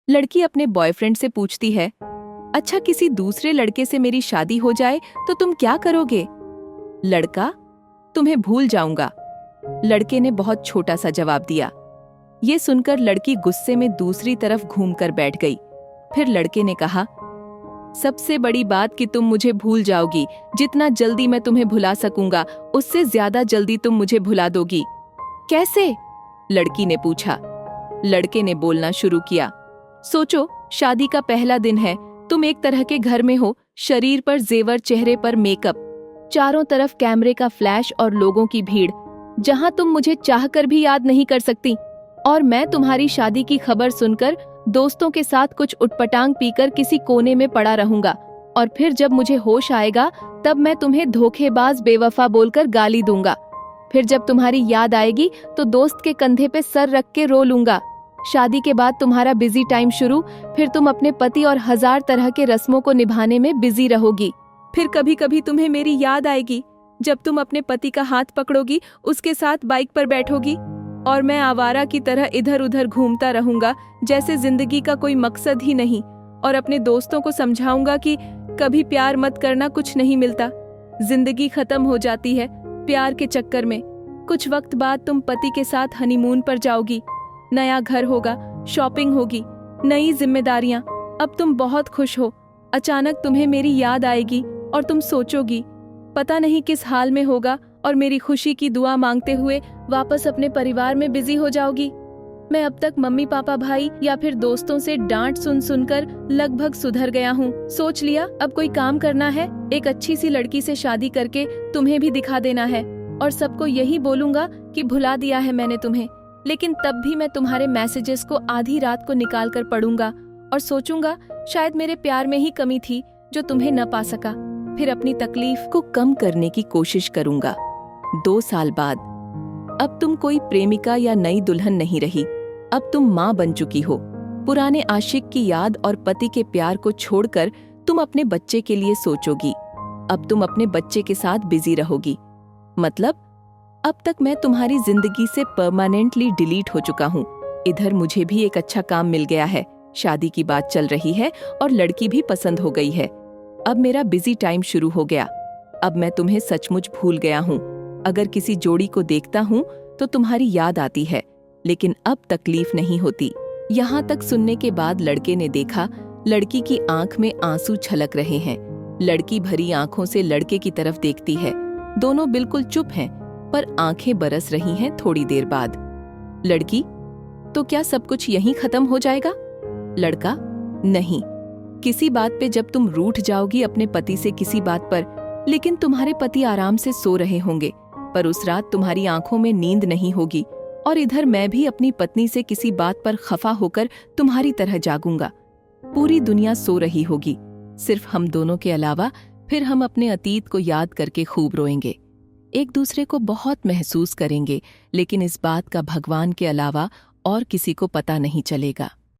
लड़की अपने बॉयफ्रेंड से पूछती है, अच्छा किसी दूसरे लड़के से मेरी शादी हो जाए तो तुम क्या करोगे? लड़का, तुम्हें भूल जाऊंगा। लड़के ने बहुत छोटा सा जवाब दिया। ये सुनकर लड़की गुस्से में दूसरी तरफ घूमकर बैठ गई। फिर लड़के ने कहा, सबसे बड़ी बात कि तुम मुझे भूल जाओगी। जितना जल्दी मैं तुम्हें भुला सकूंगा उससे ज्यादा जल्दी तुम मुझे भुला दोगी। कैसे? लड़की ने पूछा। लड़के ने बोलना शुरू किया, सोचो, शादी का पहला दिन है, तुम एक तरह के घर में हो, शरीर पर जेवर, चेहरे पर मेकअप, चारों तरफ कैमरे का फ्लैश और लोगों की भीड़, जहां तुम मुझे चाहकर भी याद नहीं कर सकती। और मैं तुम्हारी शादी की खबर सुनकर दोस्तों के साथ कुछ उटपटांग पीकर किसी कोने में पड़ा रहूंगा, और फिर जब मुझे होश आएगा तब मैं तुम्हें धोखेबाज, बेवफा बोलकर गाली दूंगा। फिर जब तुम्हारी याद आएगी तो दोस्त के कंधे पे सर रख के रो लूंगा। शादी के बाद तुम्हारा बिजी टाइम शुरू, फिर तुम अपने पति और 1000 तरह के रस्मों को निभाने में बिजी रहोगी। फिर कभी कभी तुम्हें मेरी याद आएगी जब तुम अपने पति का हाथ पकड़ोगी, उसके साथ बाइक पर बैठोगी, और मैं आवारा की तरह इधर उधर घूमता रहूंगा जैसे जिंदगी का कोई मकसद ही नहीं, और अपने दोस्तों को समझाऊंगा कि कभी प्यार मत करना, कुछ नहीं मिलता, जिंदगी खत्म हो जाती है प्यार के चक्कर में। कुछ वक्त बाद तुम पति के साथ हनीमून पर जाओगी, नया घर होगा, शॉपिंग होगी, नई जिम्मेदारियां। अब तुम बहुत खुश हो, अचानक तुम्हें मेरी याद आएगी और तुम सोचोगी पता नहीं किस हाल में होगा, और मेरी खुशी की दुआ मांगते हुए वापस अपने परिवार में बिजी हो जाओगी। मैं अब तक मम्मी पापा, भाई या फिर दोस्तों से डांट सुन सुनकर लगभग सुधर गया हूँ। सोच लिया अब कोई काम करना है, एक अच्छी सी लड़की से शादी करके तुम्हें भी दिखा देना है, और सबको यही बोलूंगा कि भुला दिया है मैंने तुम्हें। लेकिन तब भी मैं तुम्हारे मैसेजेस को आधी रात को निकाल कर पढ़ूंगा और सोचूंगा शायद मेरे प्यार में ही कमी थी जो तुम्हें न पा सका। फिर अपनी तकलीफ को कम करने की कोशिश करूंगा। 2 साल बाद अब तुम कोई प्रेमिका या नई दुल्हन नहीं रही, अब तुम माँ बन चुकी हो। पुराने आशिक की याद और पति के प्यार को छोड़कर तुम अपने बच्चे के लिए सोचोगी। अब तुम अपने बच्चे के साथ बिजी रहोगी। मतलब अब तक मैं तुम्हारी जिंदगी से परमानेंटली डिलीट हो चुका हूँ। इधर मुझे भी एक अच्छा काम मिल गया है, शादी की बात चल रही है और लड़की भी पसंद हो गई है। अब मेरा बिजी टाइम शुरू हो गया। अब मैं तुम्हें सचमुच भूल गया हूँ। अगर किसी जोड़ी को देखता हूँ तो तुम्हारी याद आती है, लेकिन अब तकलीफ नहीं होती। यहाँ तक सुनने के बाद लड़के ने देखा लड़की की आंख में आंसू छलक रहे हैं। लड़की भरी आंखों से लड़के की तरफ देखती है। दोनों बिल्कुल चुप हैं, पर आंखें बरस रही हैं। थोड़ी देर बाद लड़की, तो क्या सब कुछ यहीं खत्म हो जाएगा? लड़का, नहीं, किसी बात पे जब तुम रूठ जाओगी अपने पति से किसी बात पर, लेकिन तुम्हारे पति आराम से सो रहे होंगे, पर उस रात तुम्हारी आंखों में नींद नहीं होगी, और इधर मैं भी अपनी पत्नी से किसी बात पर खफा होकर तुम्हारी तरह जागूंगा। पूरी दुनिया सो रही होगी, सिर्फ हम दोनों के अलावा। फिर हम अपने अतीत को याद करके खूब रोएंगे, एक दूसरे को बहुत महसूस करेंगे, लेकिन इस बात का भगवान के अलावा और किसी को पता नहीं चलेगा।